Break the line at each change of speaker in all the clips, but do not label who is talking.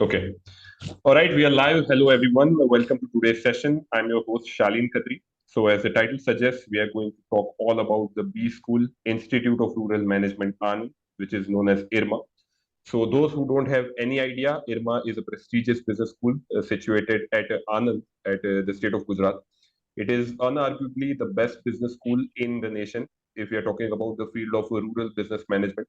Okay. All right, we are live. Hello, everyone. Welcome to today's session. I'm your host, Shalin Khatri. So, as the title suggests, we are going to talk all about the B School Institute of Rural Management, Anand, which is known as IRMA. So, those who don't have any idea, IRMA is a prestigious business school situated at Anand, at the state of Gujarat. It is unarguably the best business school in the nation if we are talking about the field of rural business management.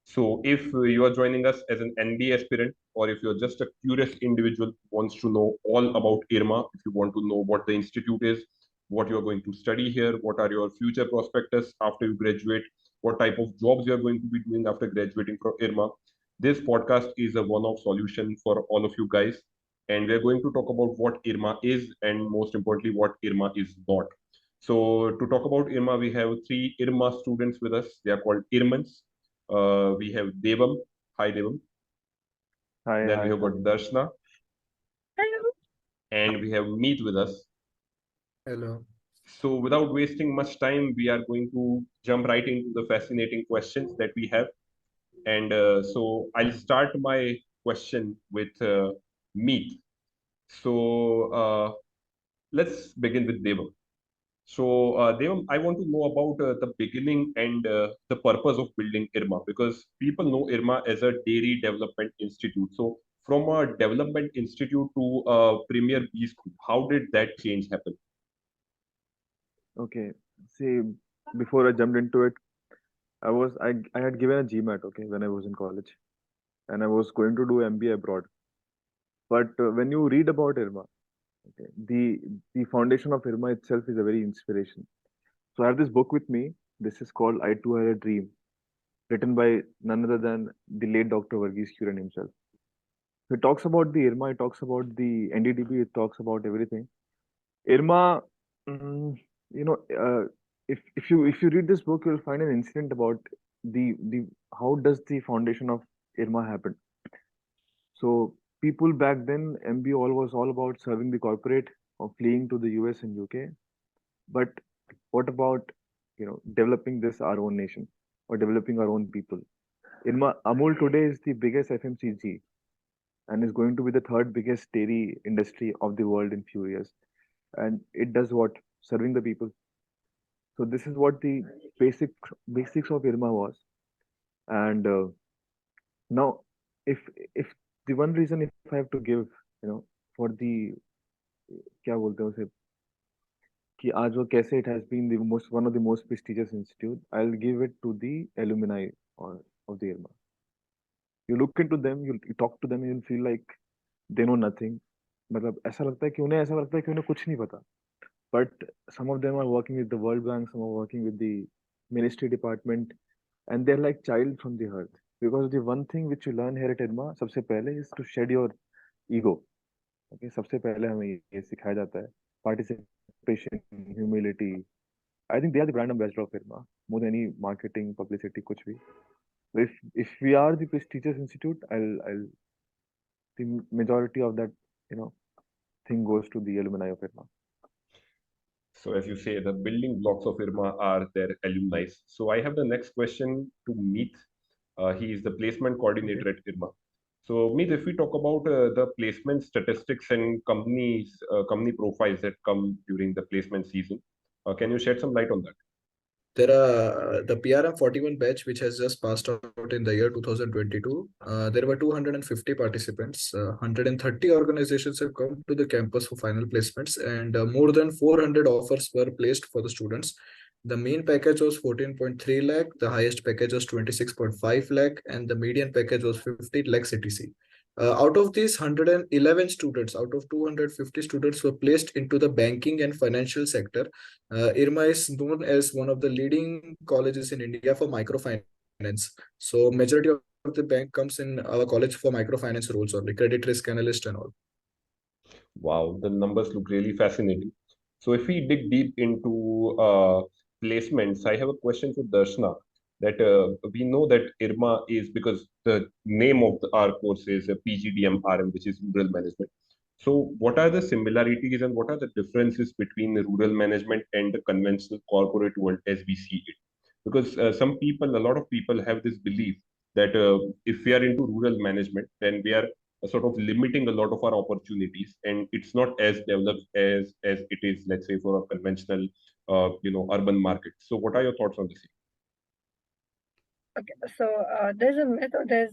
So, if you are joining us as an MBA aspirant, or if you're just a curious individual who wants to know all about IRMA, if you want to know what the institute is, what you're going to study here, what are your future prospectus after you graduate, what type of jobs you are going to be doing after graduating from IRMA, this podcast is a one-off solution for all of you guys. And we're going to talk about what IRMA is and most importantly, what IRMA is not. So, to talk about IRMA, we have three IRMA students with us. They are called IRMANs. We have Devam. Hi, Devam.
Hi,
Then we
hi,
have got
hi.
Darshana, and we have Meet with us.
Hello.
So, without wasting much time, we are going to jump right into the fascinating questions that we have. And so, I'll start my question with Meet. So, let's begin with Devam. So, Devam, I want to know about the beginning and the purpose of building IRMA because people know IRMA as a dairy development institute. So, from a development institute to a premier B school, how did that change happen?
Okay. See, before I jumped into it, I had given a GMAT, okay, when I was in college, and I was going to do MBA abroad. But when you read about IRMA, okay, the foundation of IRMA itself is a very inspiration. So I have this book with me. This is called I Too Had a Dream, written by none other than the late Dr. Verghese Kurien himself. So it talks about the IRMA, it talks about the NDDB, it talks about everything. IRMA, mm, you know, if you read this book, you'll find an incident about the how does the foundation of IRMA happen. So people back then, MBA all was all about serving the corporate or fleeing to the US and UK. But what about developing this our own nation or developing our own people? IRMA Amul today is the biggest FMCG and is going to be the third biggest dairy industry of the world in few years. And it does what? Serving the people. So this is what the basic basics of IRMA was. And now, if the one reason if I have to give, for the क्या बोलते हैं उसे कि आज वो कैसे it has been the most one of the most prestigious institute, I'll give it to the alumni or of the IRMA. You look into them, you talk to them, you'll feel like they know nothing. मतलब ऐसा लगता है कि उन्हें ऐसा लगता है कि उन्हें कुछ नहीं पता. But some of them are working with the World Bank, some are working with the ministry department, and they're like child from the earth. Because the one thing which you learn here at IRMA सबसे पहले is to shed your ego. Okay, सबसे पहले हमें ये सिखाया जाता है participation, humility. I think they are the brand ambassador of IRMA more than any marketing, publicity, कुछ भी. So if we are the prestigious institute, I'll the majority of that you know thing goes to the alumni of IRMA.
So, as you say, the building blocks of IRMA are their alumni. So, I have the next question to Meet. He is the placement
Okay.
coordinator at IRMA. So, Meet, if we talk about the placement statistics and company profiles that come during the placement season, can you shed some light on that?
There are the PRM 41 batch, which has just passed out in the year 2022. There were 250 participants. 130 organizations have come to the campus for final placements, and more than 400 offers were placed for the students. The main package was 14.3 lakh, the highest package was 26.5 lakh, and the median package was 15 lakh CTC. Out of these 111 students, out of 250 students were placed into the banking and financial sector. IRMA is known as one of the leading colleges in India for microfinance. So majority of the bank comes in our college for microfinance roles or like credit risk analyst and all.
Wow, the numbers look really fascinating. So, if we dig deep into placements, I have a question for Darshana. That we know that IRMA is because the name of our course is PGDM-RM, which is rural management. So, what are the similarities and what are the differences between the rural management and the conventional corporate world as we see it? Because some people, a lot of people have this belief that if we are into rural management, then we are sort of limiting a lot of our opportunities, and it's not as developed as it is, let's say, for a conventional, urban market. So, what are your thoughts on this?
Okay, so there's a myth, or there's,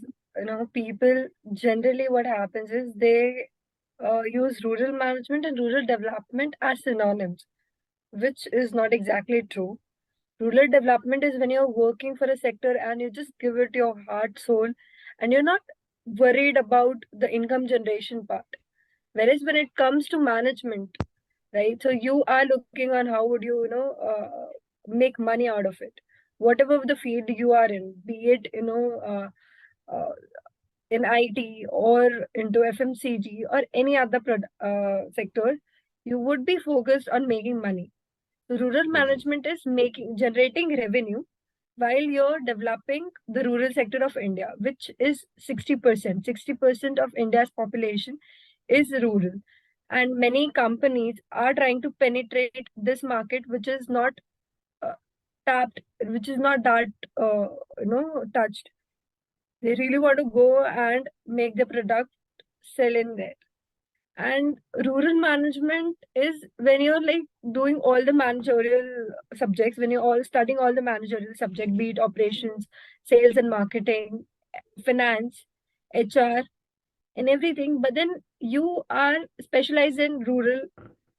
people generally what happens is they use rural management and rural development as synonyms, which is not exactly true. Rural development is when you're working for a sector and you just give it your heart, soul, and you're not worried about the income generation part. Whereas when it comes to management, right, so you are looking on how would you, make money out of it. Whatever the field you are in, be it, uh, in IT or into FMCG or any other sector, you would be focused on making money. Rural management is generating revenue while you're developing the rural sector of India, which is 60%. 60% of India's population is rural. And many companies are trying to penetrate this market, which is not uh, tapped, which is not that, touched. They really want to go and make the product sell in there. And rural management is when you're like doing all the managerial subjects, when you're all studying all the managerial subject, be it operations, sales and marketing, finance, HR, and everything. But then you are specialized in rural,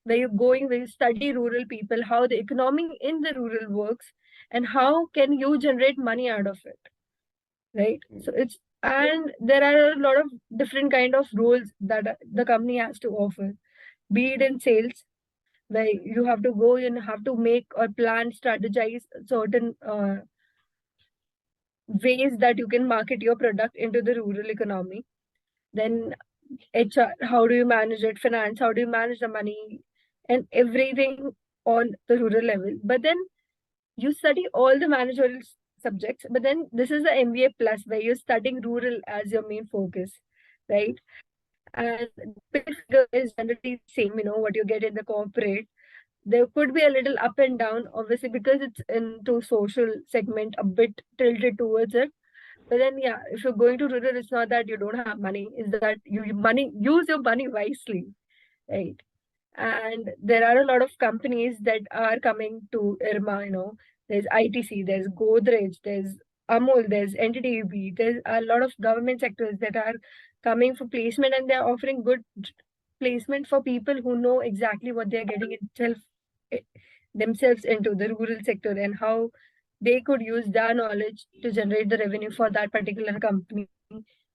where you study rural people, how the economy in the rural works, and how can you generate money out of it, right? So it's, and there are a lot of different kind of roles that the company has to offer, be it in sales, where you have to go and have to make or plan, strategize certain ways that you can market your product into the rural economy. Then HR, how do you manage it? Finance, how do you manage the money and everything on the rural level? But then you study all the managerial subjects, but then this is the MBA plus, where you're studying rural as your main focus, right? And the pay figure is generally the same, what you get in the corporate. There could be a little up and down, obviously, because it's into social segment, a bit tilted towards it. But then, yeah, if you're going to rural, it's not that you don't have money, it's that use your money wisely, right? And there are a lot of companies that are coming to IRMA, there's ITC, there's Godrej, there's Amul, there's NTTB, there's a lot of government sectors that are coming for placement, and they're offering good placement for people who know exactly what they're getting themselves into the rural sector, and how they could use their knowledge to generate the revenue for that particular company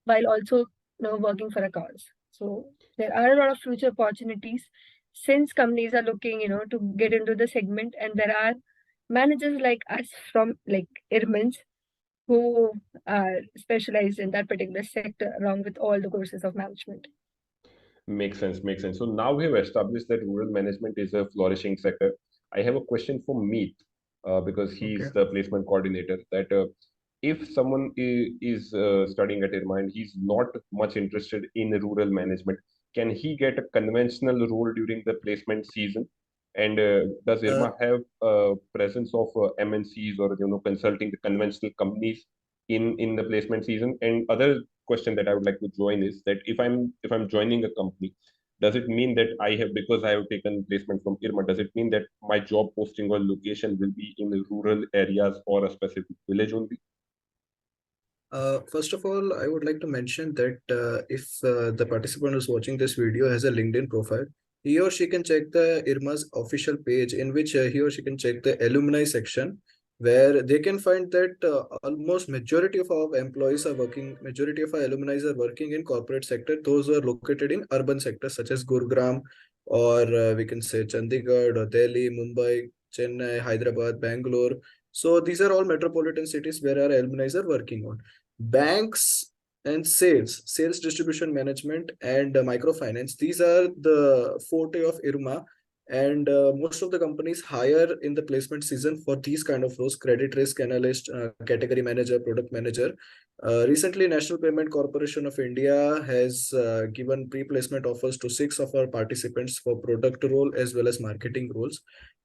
while also, working for a cause. So there are a lot of future opportunities, since companies are looking, to get into the segment, and there are managers like us from like IRMANs who are specialized in that particular sector along with all the courses of management.
Makes sense, makes sense. So now we have established that rural management is a flourishing sector. I have a question for Meet, because he's the placement coordinator. That if someone is studying at IRMA and he's not much interested in rural management, can he get a conventional role during the placement season? And does IRMA have a presence of MNCs or consulting the conventional companies in the placement season? And other question that I would like to join is that if I'm joining a company, does it mean that because I have taken placement from IRMA, does it mean that my job posting or location will be in the rural areas or a specific village only?
First of all, I would like to mention that if the participant who's watching this video has a LinkedIn profile, he or she can check the IRMA's official page, in which he or she can check the alumni section, where they can find that almost majority of our employees are working, majority of our alumni are working in corporate sector. Those who are located in urban sectors such as Gurugram, or we can say Chandigarh or Delhi, Mumbai, Chennai, Hyderabad, Bangalore. So these are all metropolitan cities where our alumni are working on. Banks and sales distribution management, and microfinance, these are the forte of IRMA. And most of the companies hire in the placement season for these kind of roles: credit risk analyst, category manager, product manager. Recently, National Payment Corporation of India has given pre-placement offers to 6 of our participants for product role as well as marketing roles.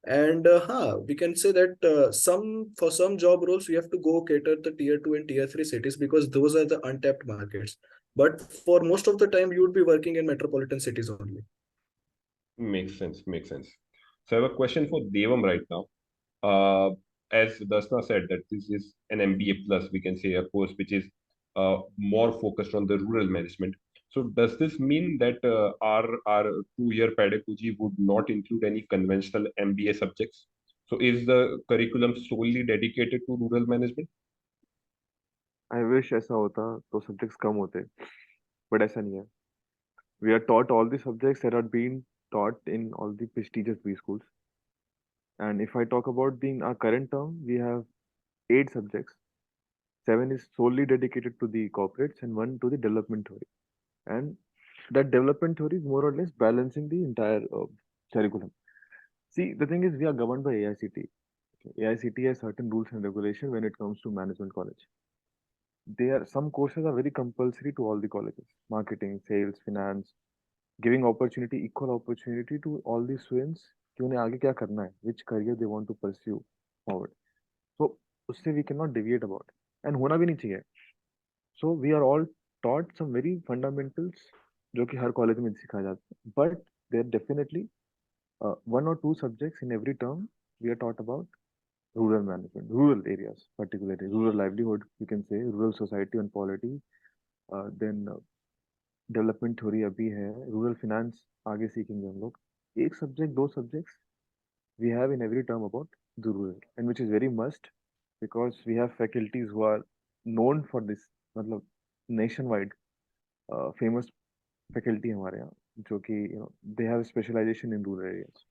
And we can say that for some job roles we have to go cater the tier 2 and tier 3 cities, because those are the untapped markets. But for most of the time, you would be working in metropolitan cities only.
Makes sense. Makes sense. So I have a question for Devam right now. Uh, as Darshana said, that this is an MBA plus, we can say a course which is more focused on the rural management. So does this mean that our 2 year pedagogy would not include any conventional MBA subjects? So is the curriculum solely dedicated to rural management?
I wish ऐसा होता तो subjects कम होते, but ऐसा नहीं है. We are taught all the subjects that are being taught in all the prestigious B schools. And if I talk about our current term, we have 8 subjects. 7 is solely dedicated to the corporates and 1 to the development theory. And that development theory is more or less balancing the entire curriculum. See, the thing is, we are governed by AICT. Okay. AICT has certain rules and regulation when it comes to management college. Some courses are very compulsory to all the colleges: marketing, sales, finance, giving equal opportunity to all the students कि उन्हें आगे क्या करना है, which career they want to pursue forward. So उससे we cannot deviate about, and होना भी नहीं चाहिए. So we are all taught some very fundamentals जो कि हर कॉलेज में सिखाया जाता है, but there are definitely 1 or 2 subjects in every term we are taught about rural management, rural areas, particularly rural livelihood, you can say, rural society and polity, then development theory अभी है, rural finance आगे सीखेंगे हम लोग. एक subject 2 subjects we have in every term about the rural, and which is very must because we have faculties who are known for this, मतलब nationwide famous faculty हमारे यहाँ जो कि they have specialization in rural areas.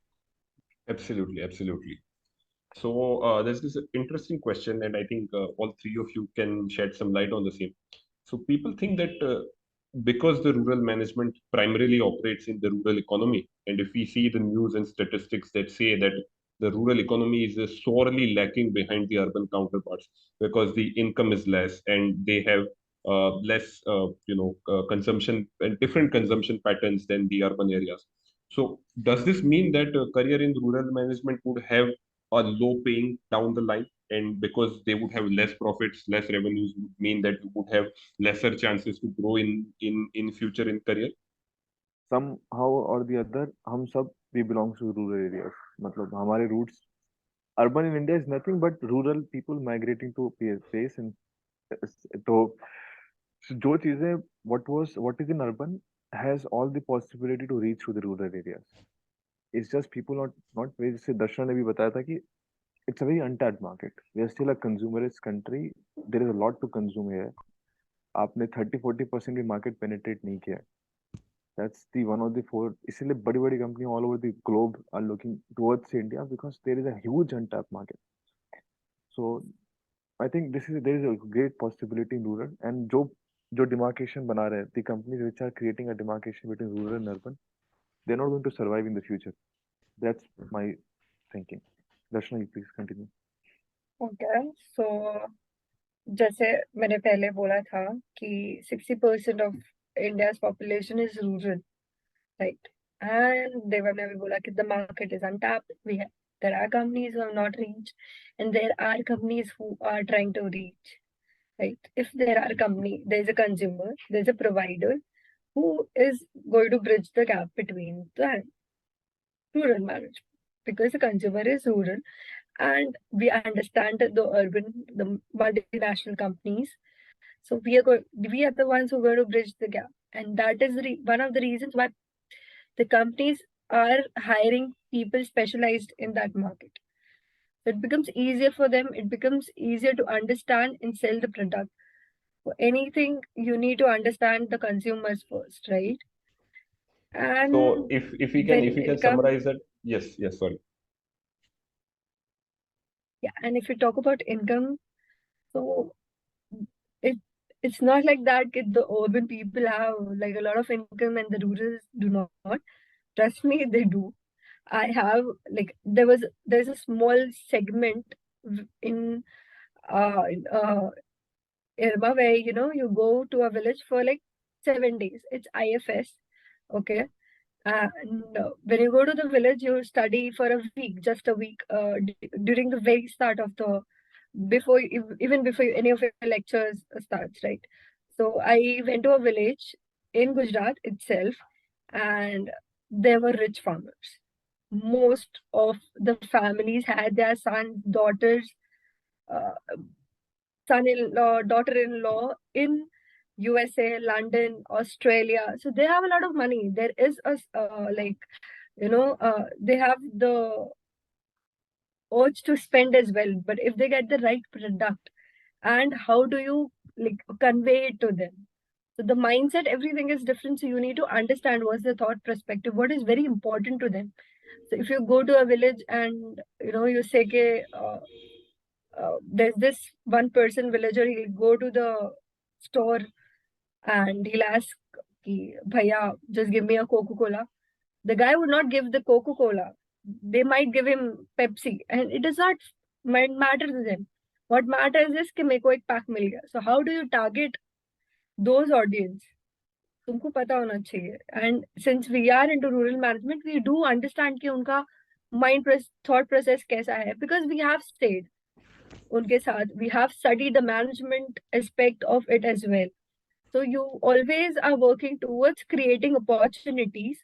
Absolutely, absolutely. So there's this interesting question, and I think all three of you can shed some light on the same. So people think that because the rural management primarily operates in the rural economy, and if we see the news and statistics that say that the rural economy is sorely lacking behind the urban counterparts because the income is less and they have less, consumption and different consumption patterns than the urban areas. So does this mean that career in rural management would have a low paying down the line? And because they would have less profits, less revenues, would mean that you would have lesser chances to grow in future in career?
Somehow or the other हम सब we belong to rural areas. मतलब हमारे roots, urban in India is nothing but rural people migrating to place, and तो जो चीजें what is in urban has all the possibility to reach to the rural areas. It's just people not very, जैसे दर्शन ने भी बताया था कि it's a very untapped market. We are still a consumerist country. There is a lot to consume here. आपने 30-40% भी market penetrate नहीं किया. That's the one of the four. इसलिए बड़ी बड़ी कंपनियां all over the globe are looking towards India because there is a huge untapped market. So I think there is a great possibility in rural, and जो demarcation बना रहे हैं, the companies which are creating a demarcation between rural and urban, they're not going to survive in the future. That's my thinking. Darshana, you please continue.
Okay, so जैसे मैंने पहले बोला था कि 60% of India's population is rural, right? And Devam ने भी बोला कि the market is untapped. There are companies who have not reached, and there are companies who are trying to reach, right? If there is a consumer, there's a provider who is going to bridge the gap between the rural management, because the consumer is rural and we understand the multinational companies. So we are the ones who are going to bridge the gap, and that is one of the reasons why the companies are hiring people specialized in that market. So it becomes easier for them. It becomes easier to understand and sell the product. For anything, you need to understand the consumers first, right? And
So if we can summarize that, yes, sorry.
Yeah, and if you talk about income, so it's not like that the urban people have like a lot of income and the rurals do not. Trust me, they do. I have like there's a small segment in IRMA where you go to a village for like 7 days. It's IFS, okay. And when you go to the village, you study for a week, just a week, during the very start of even before any of your lectures starts, right? So I went to a village in Gujarat itself, and there were rich farmers. Most of the families had their sons, daughters, uh, son-in-law, daughter-in-law in USA, London, Australia. So they have a lot of money. There is a they have the urge to spend as well. But if they get the right product, and how do you like convey it to them? So the mindset, everything is different. So you need to understand what's the thought perspective, what is very important to them. So if you go to a village and you say, okay, there's this one person villager, he'll go to the store and he'll ask, ki, Bhaiya, just give me a Coca-Cola. The guy would not give the Coca-Cola. They might give him Pepsi, and it does not matter to them. What matters is कि मेरे को एक pack मिल गया. So how do you target those audience? तुमको पता होना चाहिए. And since we are into rural management, we do understand कि उनका thought process कैसा है, because we have stayed उनके साथ. We have studied the management aspect of it as well. So you always are working towards creating opportunities,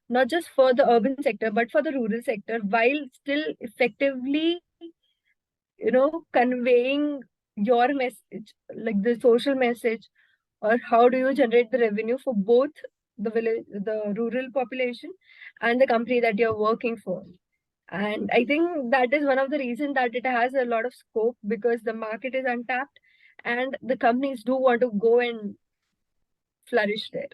not just for the urban sector, but for the rural sector, while still effectively, conveying your message, like the social message, or how do you generate the revenue for both the village, the rural population, and the company that you're working for. And I think that is one of the reasons that it has a lot of scope, because the market is untapped and the companies do want to go and flourish there.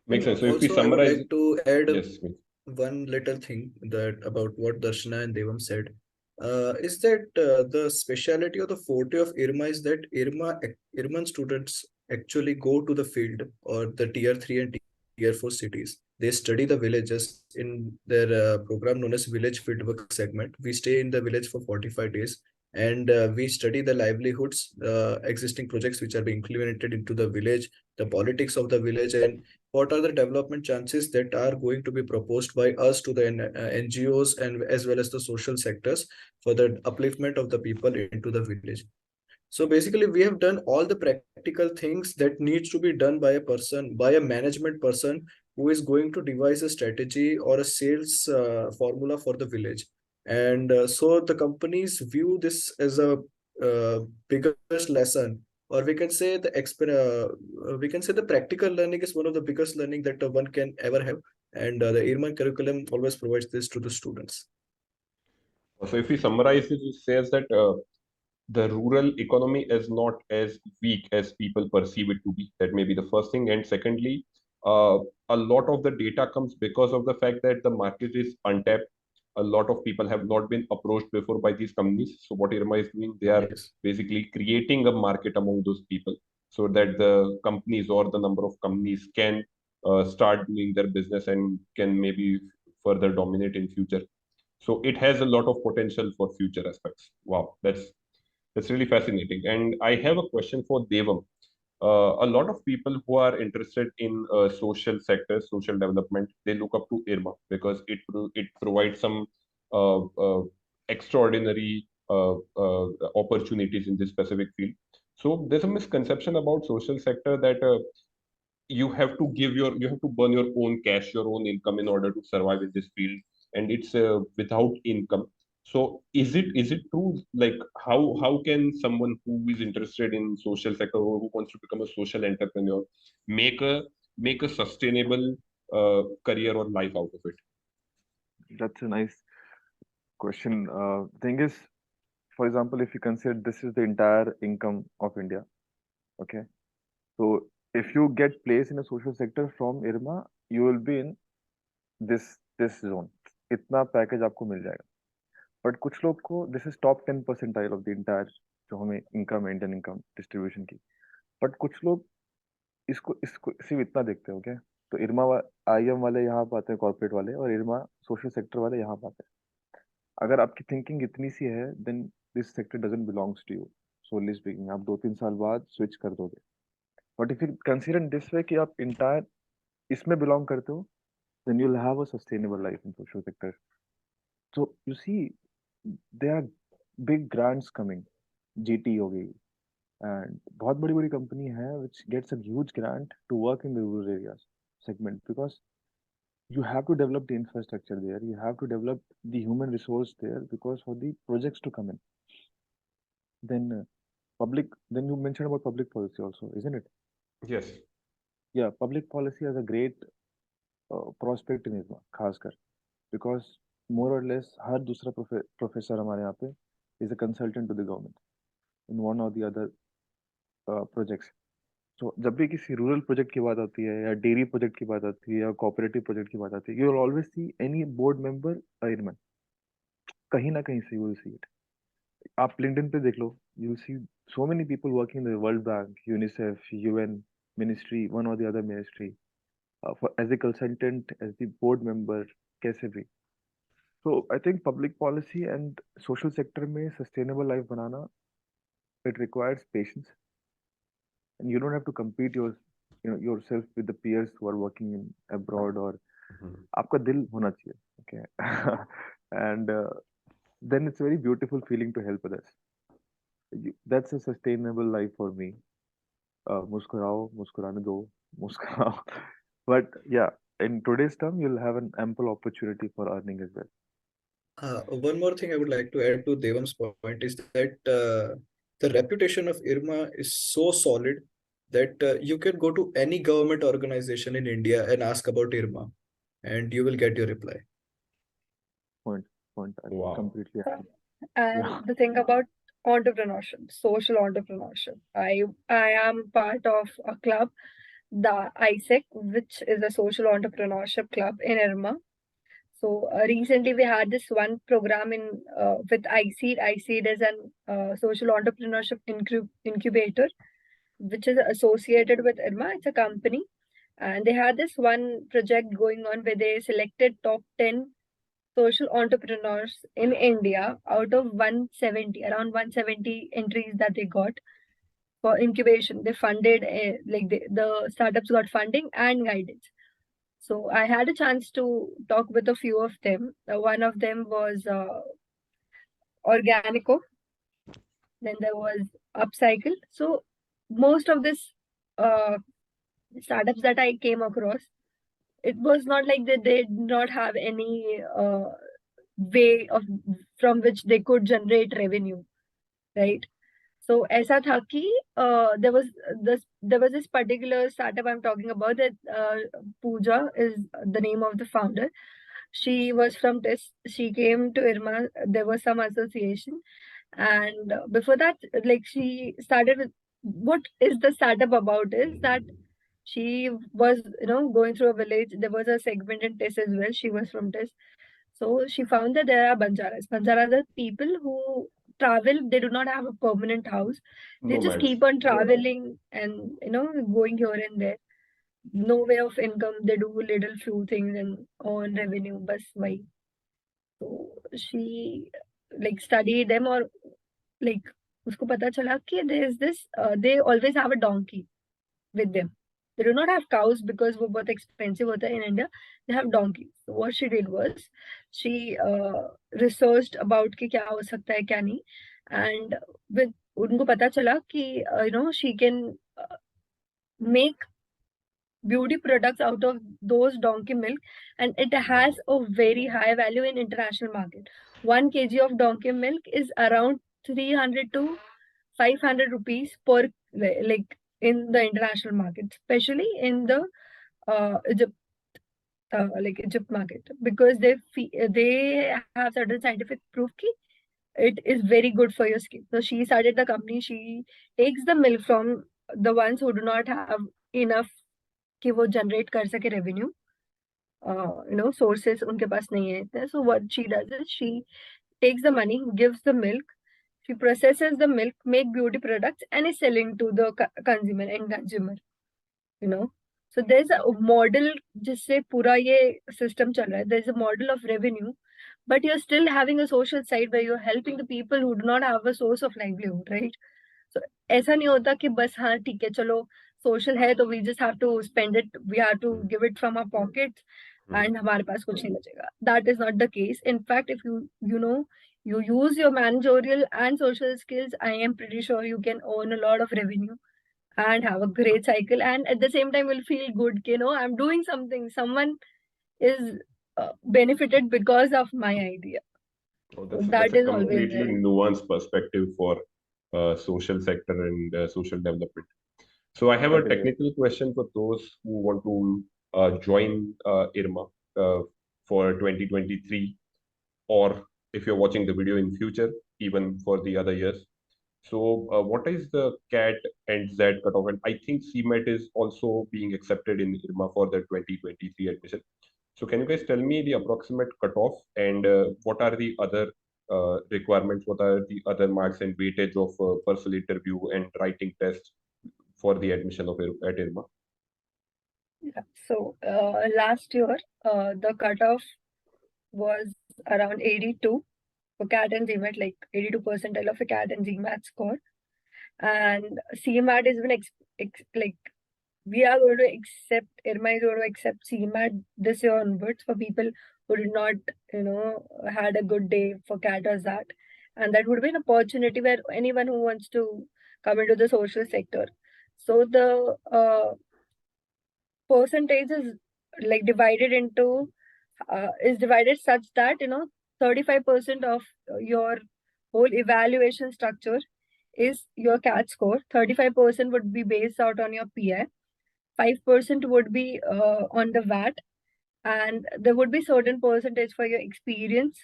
Makes sense. So if we
Also, I would
summarize,
like to add
yes,
one little thing that about what Darshana and Devam said. Is that the speciality or the forte of IRMA is that IRMA students actually go to the field or the tier 3 and tier 4 cities. They study the villages in their program known as village fieldwork segment. We stay in the village for 45 days, and we study the livelihoods, existing projects which are being implemented into the village, the politics of the village, and what are the development chances that are going to be proposed by us to the NGOs and as well as the social sectors for the upliftment of the people into the village. So basically, we have done all the practical things that needs to be done by a person, by a management person who is going to devise a strategy or a sales formula for the village. And so the companies view this as a biggest lesson, or we can say the practical learning is one of the biggest learning that one can ever have. And the IRMA curriculum always provides this to the students.
so if we summarize it says that the rural economy is not as weak as people perceive it to be. That may be the first thing. And secondly, a lot of the data comes because of the fact that the market is untapped. A lot of people have not been approached before by these companies. So what IRMA is doing, they are
Yes.
basically creating a market among those people so that the companies or the number of companies can start doing their business and can maybe further dominate in future. So it has a lot of potential for future aspects. Wow, that's really fascinating. And I have a question for Devam. A lot of people who are interested in social sector, social development, they look up to IRMA because it provides some uh, uh, extraordinary opportunities in this specific field. So there's a misconception about social sector that you have to burn your own cash, your own income in order to survive in this field, and it's without income. So is it true? Like how can someone who is interested in social sector or who wants to become a social entrepreneur make a sustainable career or life out of it?
That's a nice question. Thing is, for example, if you consider this is the entire income of India, okay? So if you get placed in a social sector from IRMA, you will be in this zone. इतना package आपको मिल जाएगा. But कुछ लोग को this is top 10 percentile of the entire जो हमें income Indian income distribution की. But कुछ लोग इसको इसको सिर्फ इतना देखते हैं, ओके? तो इरमा IM वाले यहाँ पे आते हैं, कॉर्पोरेट वाले, और इरमा सोशल सेक्टर वाले यहाँ पे आते हैं. अगर आपकी थिंकिंग इतनी सी है, then this sector doesn't belongs to you. Solely speaking, आप 2-3 साल बाद स्विच कर दोगे. But if you consider this way कि आप इंटायर इसमें बिलोंग करते हो, then you'll have a sustainable life in social sector. So you see, there are big grants coming. GT हो गई, And बहुत बड़ी बड़ी कंपनी है which gets a huge grant to work in the rural areas segment, because you have to develop the infrastructure there, you have to develop the human resource there, because for the projects to come in. Then then you mentioned about public policy also, isn't it?
Yes.
Yeah, public policy has a great prospect in IRMA, खासकर, because more or less हर दूसरा professor हमारे यहाँ पे is a consultant to the government in one or the other projects. So जब भी किसी rural project की बात आती है, या डेयरी प्रोजेक्ट की बात आती है, या कोऑपरेटिव प्रोजेक्ट की बात आती है, you will always see any board member ironman, कहीं ना कहीं से यू विल सी इट. आप लिंक्डइन पे देख लो, you will see so many people working in the World Bank, UNICEF, UN ministry, one or the other ministry, as a consultant, as the board member, कैसे भी. So I think public policy and social sector में sustainable life banana, it requires patience, and you don't have to compete yourself with the peers who are working in abroad, or आपका दिल होना चाहिए, okay. And then it's a very beautiful feeling to help others. That's a sustainable life for me. मुस्कुराओ, मुस्कुराने दो, मुस्कुराओ. But yeah, in today's term, you'll have an ample opportunity for earning as well.
One more thing I would like to add to Devam's point is that the reputation of IRMA is so solid that you can go to any government organization in India and ask about IRMA, and you will get your reply.
Point. I
Wow.
completely agree.
And
Yeah.
the thing about entrepreneurship, social entrepreneurship, I am part of a club, the ISEC, which is a social entrepreneurship club in IRMA. So recently we had this one program in with ISEED. ISEED is an social entrepreneurship incubator, which is associated with IRMA. It's a company, and they had this one project going on where they selected top 10 social entrepreneurs in India out of 170, around 170 entries that they got for incubation. They funded, the startups got funding and guidance. So I had a chance to talk with a few of them. One of them was Organico. Then there was Upcycle. So most of this uh, startups that I came across, it was not like they did not have any way of from which they could generate revenue, right? So ऐसा था कि there was this particular startup I'm talking about, that Pooja is the name of the founder. She was from TIS. She came to IRMA. There was some association, and before that, like, she started with, what is the startup about is that she was, going through a village. There was a segment in TIS as well. She was from TIS. So she found that there are Banjaras. Banjaras are people who travel. They do not have a permanent house. They just
Nomads.
keep on traveling and, going here and there. No way of income. They do little few things and earn revenue. Bas wahi. So she like studied them, or like उसको पता चला कि there is this. They always have a donkey with them. They do not have cows because वो बहुत expensive होता है in India. They have donkeys. So what she did was she researched about कि क्या हो सकता है क्या नहीं, and with उनको पता चला कि she can make beauty products out of those donkey milk, and it has a very high value in international market. 1 kg of donkey milk is around 300 to 500 rupees per, like, in the international market, especially in the Egypt, Egypt market, because they have certain scientific proof ki it is very good for your skin. So she started the company. She takes the milk from the ones who do not have enough कि वो generate कर सके revenue. Sources उनके पास नहीं है इतने. So what she does is she takes the money, gives the milk, she processes the milk, make beauty products, and is selling to the consumer, end consumer. So there's a model जिससे पूरा ये system चल रहा है. There's a model of revenue, but you're still having a social side where you're helping the people who do not have a source of livelihood, right? So ऐसा नहीं होता कि बस हाँ ठीक है चलो social है तो we just have to spend it, we have to give it from our pockets, and हमारे पास कुछ नहीं बचेगा. That is not the case. In fact, if you you use your managerial and social skills, I am pretty sure you can earn a lot of revenue and have a great cycle. And at the same time, will feel good, I'm doing something. Someone is benefited because of my idea.
Oh,
So
that's
that
a
is always
completely
there.
nuanced perspective for social sector and social development. So I have a
Certainly.
technical question for those who want to join IRMA for 2023, or if you're watching the video in future, even for the other years. So what is the CAT and Z cutoff? And I think CMAT is also being accepted in IRMA for the 2023 admission. So can you guys tell me the approximate cutoff and what are the other requirements? What are the other marks and weightage of personal interview and writing test for the admission of at IRMA?
Yeah. So last year, the cutoff was around 82 for CAT and GMAT, like 82 percentile of a CAT and GMAT score. And CMAT is been like we are going to accept, IRMA is going to accept CMAT this year onwards for people who did not, had a good day for CAT or ZAT. And that would be an opportunity where anyone who wants to come into the social sector. So the percentage is like divided into is divided such that 35% of your whole evaluation structure is your CAT score. 35% would be based out on your PI. 5% would be on the VAT, and there would be certain percentage for your experience.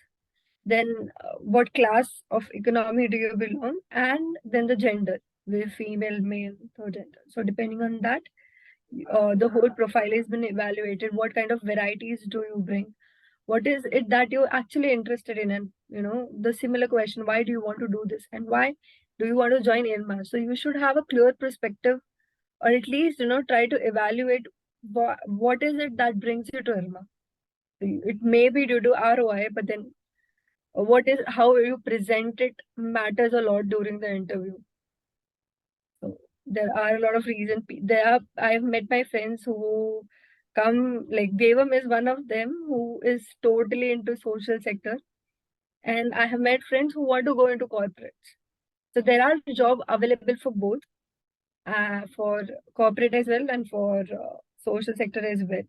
Then what class of economy do you belong, and then the gender, the female, male, or gender. So depending on that, the whole profile has been evaluated. What kind of varieties do you bring? What is it that you're actually interested in? And the similar question, why do you want to do this, and why do you want to join IRMA? So you should have a clear perspective, or at least try to evaluate what is it that brings you to IRMA. It may be due to ROI, but then how you present it matters a lot during the interview. So there are a lot of reasons. I've met my friends who come, like Devam is one of them, who is totally into social sector, and I have met friends who want to go into corporates. So there are jobs available for both, for corporate as well and for social sector as well.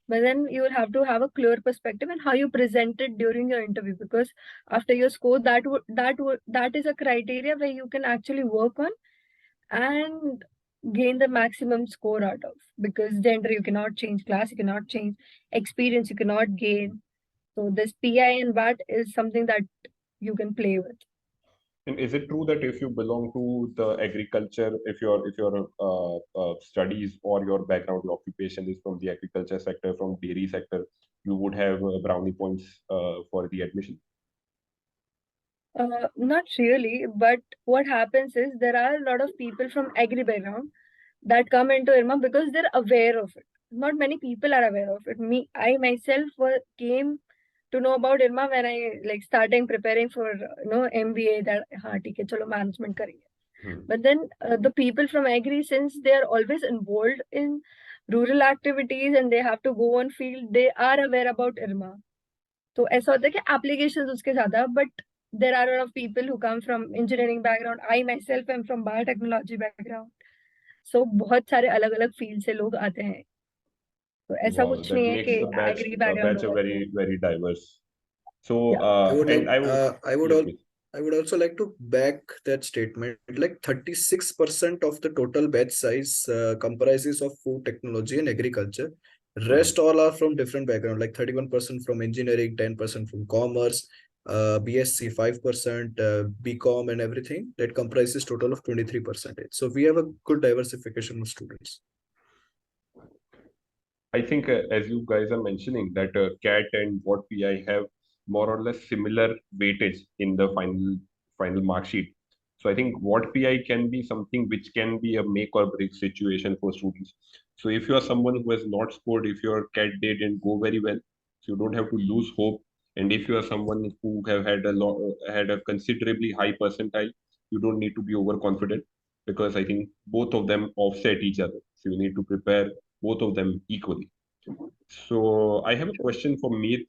But then you will have to have a clear perspective and how you present it during your interview, because after your score, that is a criteria where you can actually work on and gain the maximum score out of. Because gender you cannot change, class you cannot change, experience you cannot gain. So this PI and VAT is something that you can play with.
And is it true that if you belong to the agriculture, if your studies or your background, your occupation is from the agriculture sector, from dairy sector, you would have brownie points for the admission?
Not really, but what happens is there are a lot of people from agri background that come into IRMA because they're aware of it. Not many people are aware of it. I myself came to know about IRMA when I starting preparing for MBA, that ठीक है चलो management करेंगे. But then the people from agri, since they are always involved in rural activities and they have to go on field, they are aware about IRMA. तो ऐसा होता है कि applications उसके ज़्यादा, but there are a lot of people who come from engineering background. I myself am from biotechnology background. So बहुत सारे अलग अलग फील्ड से लोग आते हैं. तो ऐसा
Wow,
कुछ
that
नहीं है
makes
कि
the
agri background
batch a
होगा तो.
very diverse. So
Yeah.
I would
and
like,
I would
I would
yeah,
al
please.
I would also like to back that statement. Like 36% of the total batch size comprises of food technology and agriculture. Rest all are from different background, like 31% from engineering, 10% from commerce, BSc 5%, BCom and everything. That comprises total of 23%. So we have a good diversification of students.
I think as you guys are mentioning that CAT and what PI have more or less similar weightage in the final mark sheet. So I think what PI can be something which can be a make or break situation for students. So if you are someone who has not scored, if your CAT didn't go very well, so you don't have to lose hope. And if you are someone who have had a considerably high percentile, you don't need to be overconfident, because I think both of them offset each other. So you need to prepare both of them equally. So I have a question for Meet.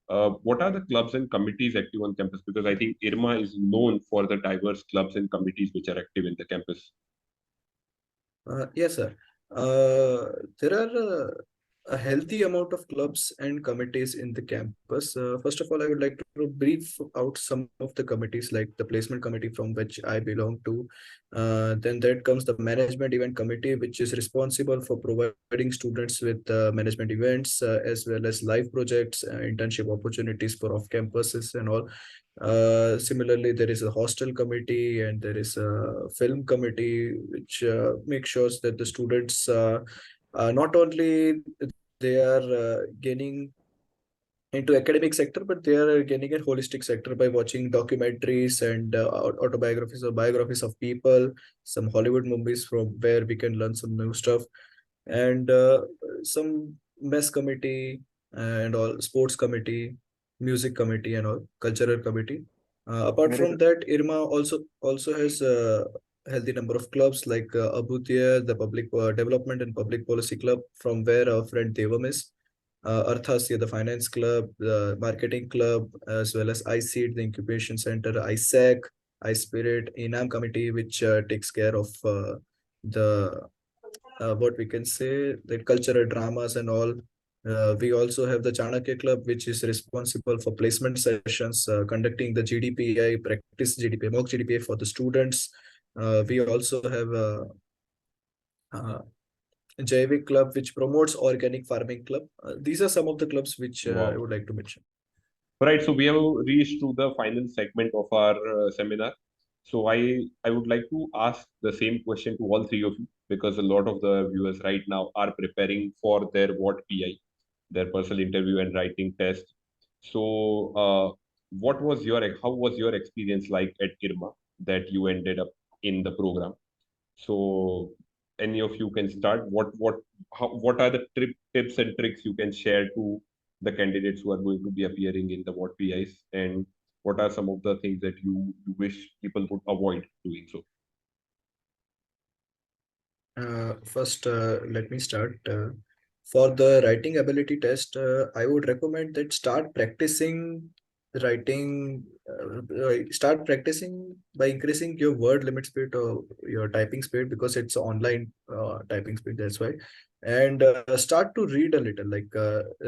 what are the clubs and committees active on campus? Because I think IRMA is known for the diverse clubs and committees which are active in the campus.
Yes, sir. There are a healthy amount of clubs and committees in the campus. First of all, I would like to brief out some of the committees, like the placement committee from which I belong to. Then there comes the management event committee, which is responsible for providing students with management events as well as live projects, internship opportunities for off campuses and all. Similarly, there is a hostel committee and there is a film committee, which makes sure that the students not only they are gaining into academic sector, but they are gaining a holistic sector by watching documentaries and autobiographies or biographies of people, some Hollywood movies from where we can learn some new stuff, and some mess committee and all, sports committee, music committee and all, cultural committee. Apart
मेरे
from that, IRMA also has a healthy number of clubs like Abudya, the Public Development and Public Policy Club, from where our friend Devam is. Arthasya, the Finance Club, the Marketing Club, as well as iSeed, the Incubation Center, ISAC, iSpirit, INAM Committee, which takes care of the what we can say, the cultural dramas and all. We also have the Chanakya Club, which is responsible for placement sessions, conducting the GDPI, practice GDPI, mock GDPI for the students. We also have uh, Jaivik Club, which promotes organic farming club. These are some of the clubs which I
Wow.
would like to mention.
Right, so we have reached to the final segment of our seminar. So I would like to ask the same question to all three of you, because a lot of the viewers right now are preparing for their WAT PI, their personal interview and writing test. So, how was your experience like at IRMA that you ended up in the program? So, any of you can start. What are the tips and tricks you can share to the candidates who are going to be appearing in the WAT PIs, and what are some of the things that you wish people would avoid doing so?
First, let me start. For the writing ability test, I would recommend that writing, start practicing by increasing your word limit speed or your typing speed, because it's online typing speed, that's why. And start to read a little, like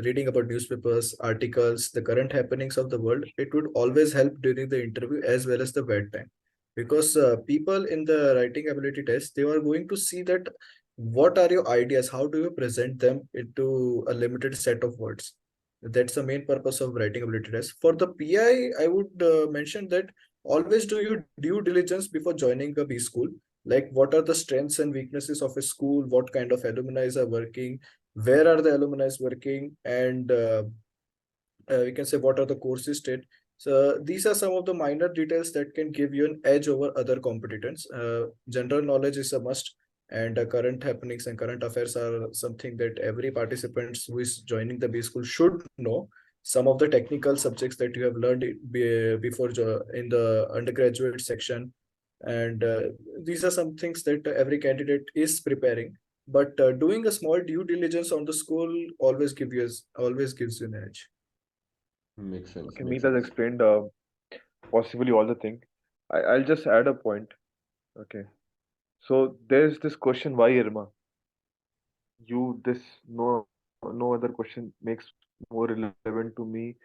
reading about newspapers, articles, the current happenings of the world. It would always help during the interview as well as the wait time, because people in the writing ability test, they are going to see that what are your ideas, how do you present them into a limited set of words. That's the main purpose of writing ability test. For the PI, I would mention that always do your due diligence before joining a B school, like what are the strengths and weaknesses of a school, what kind of alumni are working, where are the alumni working, and we can say what are the courses state. So these are some of the minor details that can give you an edge over other competitors. General knowledge is a must, and current happenings and current affairs are something that every participant who is joining the B school should know. Some of the technical subjects that you have learned before in the undergraduate section, and these are some things that every candidate is preparing. But doing a small due diligence on the school always gives you an edge.
Makes sense.
Okay,
Makes
Meet has
sense.
explained possibly all the thing. I'll just add a point. Okay, so there's this question, why IRMA? This no other question makes more relevant to me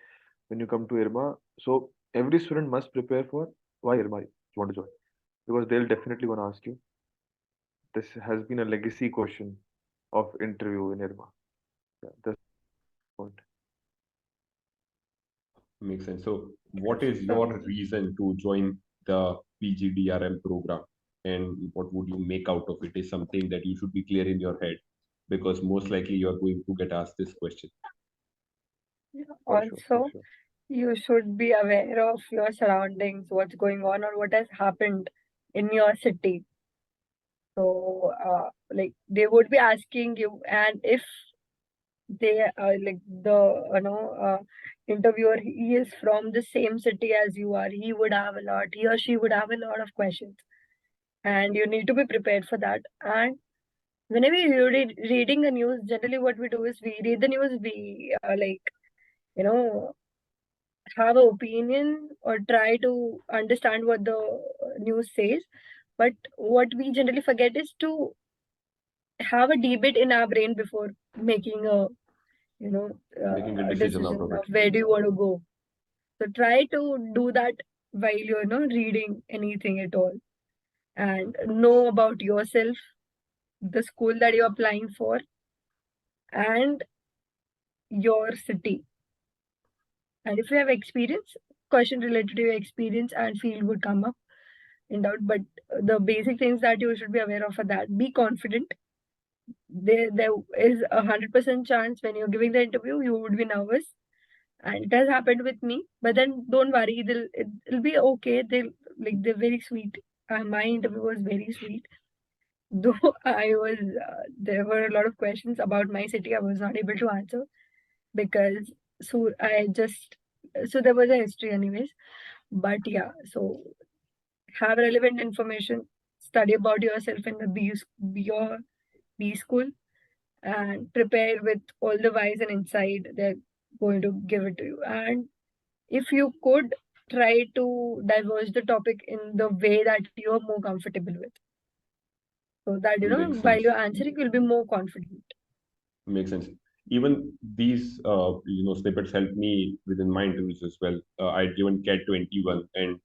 when you come to IRMA. So every student must prepare for why IRMA you want to join, because they'll definitely gonna ask you. This has been a legacy question of interview in IRMA. Yeah, that's the point.
Makes sense. So, what is your reason to join the PGDRM program, and what would you make out of it? Is something that you should be clear in your head, because most likely you are going to get asked this question.
For sure, for
Also,
sure.
you should be aware of your surroundings, what's going on, or what has happened in your city. So, like they would be asking you, and if they like the interviewer, he is from the same city as you are, he or she would have a lot of questions, and you need to be prepared for that. And whenever you're reading the news, generally what we do is we read the news, we like you know have an opinion or try to understand what the news says. But what we generally forget is to have a debate in our brain before making a
Making a
a
decision out
decision
of it.
of where do you want to go. So try to do that while you're not reading anything at all, and know about yourself, the school that you're applying for, and your city. And if you have experience, question related to your experience and field would come up in doubt. But the basic things that you should be aware of are that be confident. There is 100% chance when you're giving the interview you would be nervous, and it has happened with me. But then don't worry, it'll be okay. They're very sweet. My interview was very sweet. Though there were a lot of questions about my city I was not able to answer because so there was a history anyways. But yeah, so have relevant information, study about yourself in your B school, and prepare with all the whys and insight they're going to give it to you. And if you could try to diverge the topic in the way that you're more comfortable with, so that
Makes
while
sense.
you're answering, you'll be more confident.
Makes sense. Even these, snippets help me within my interviews as well. I'd given CAT 21, and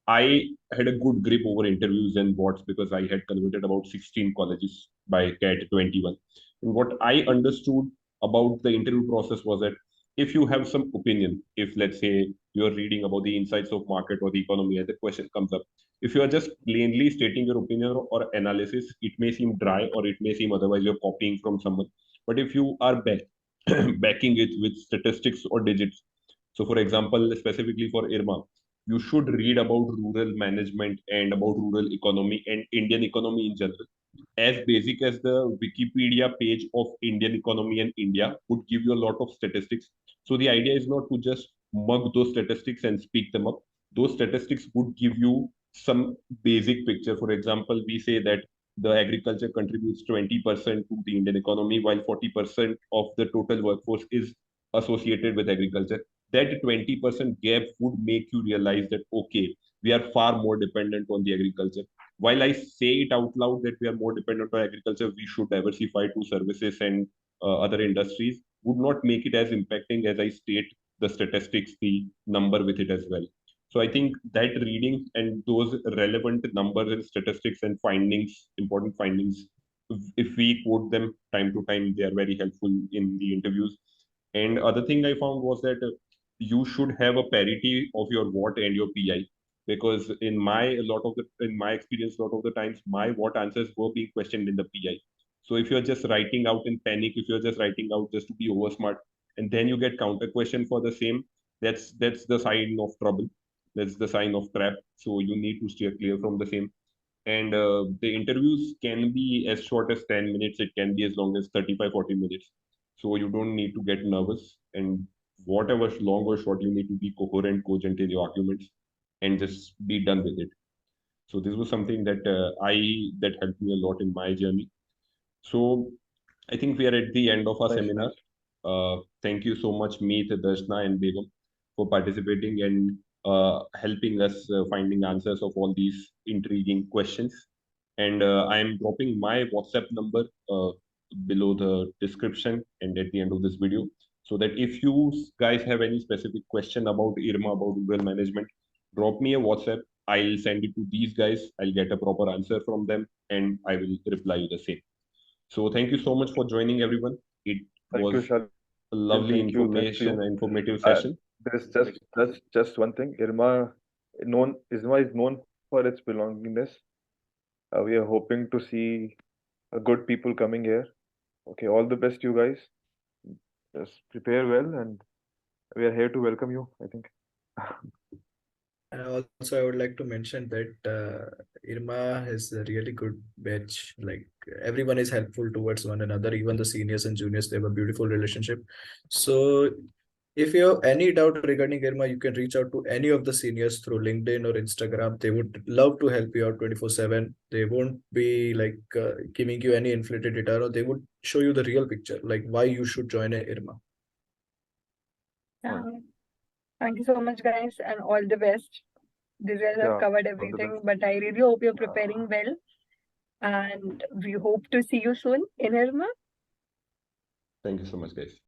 I had a good grip over interviews and bots because I had converted about 16 colleges by CAT 21. And what I understood about the interview process was that if you have some opinion, if let's say you're reading about the insights of market or the economy and the question comes up, if you are just plainly stating your opinion or analysis, it may seem dry or it may seem otherwise you're copying from someone. But if you are backing it with statistics or digits, so for example, specifically for IRMA, you should read about rural management and about rural economy and Indian economy in general. As basic as the Wikipedia page of Indian economy and India would give you a lot of statistics. So the idea is not to just mug those statistics and speak them up. Those statistics would give you some basic picture. For example, we say that the agriculture contributes 20% to the Indian economy, while 40% of the total workforce is associated with agriculture. That 20% gap would make you realize that, okay, we are far more dependent on the agriculture. While I say it out loud that we are more dependent on agriculture, we should diversify to services and other industries, would not make it as impacting as I state the statistics, the number with it as well. So I think that reading and those relevant numbers and statistics and findings, important findings, if we quote them time to time, they are very helpful in the interviews. And other thing I found was that you should have a parity of your WAT and your PI, because in my experience, a lot of the times my WAT answers were being questioned in the PI. So if you're just writing out in panic, if you're just writing out just to be over smart, and then you get counter question for the same, that's the sign of trouble. That's the sign of trap. So you need to steer clear from the same. And the interviews can be as short as 10 minutes. It can be as long as 35-40 minutes. So you don't need to get nervous. And whatever long or short, you need to be coherent, cogent in your arguments and just be done with it. So this was something that that helped me a lot in my journey. So I think we are at the end of our
Nice,
seminar.
nice.
Thank you so much, Meet, Darshana, and Begum, for participating and helping us finding answers of all these intriguing questions. And I am dropping my WhatsApp number below the description and at the end of this video, so that if you guys have any specific question about IRMA, about rural management, drop me a WhatsApp. I'll send it to these guys. I'll get a proper answer from them, and I will reply you the same. So thank you so much for joining, everyone. It
Thank you,
was
Shalin.
a lovely
Thanks to you.
informative
Uh,
session.
there's just one thing. IRMA is known for its belongingness. We are hoping to see good people coming here. Okay, all the best, you guys. Just prepare well, and we are here to welcome you, I think.
And also, I would like to mention that IRMA has a really good batch. Like everyone is helpful towards one another, even the seniors and juniors. They have a beautiful relationship. So if you have any doubt regarding IRMA, you can reach out to any of the seniors through LinkedIn or Instagram. They would love to help you out 24/7. They won't be like giving you any inflated data, or they would show you the real picture, like why you should join a IRMA.
Yeah.
Fine.
Thank you so much, guys, and all the best. These guys have
Yeah,
covered
all the
everything,
best.
but I really hope you're preparing well. And we hope to see you soon in IRMA.
Thank you so much, guys.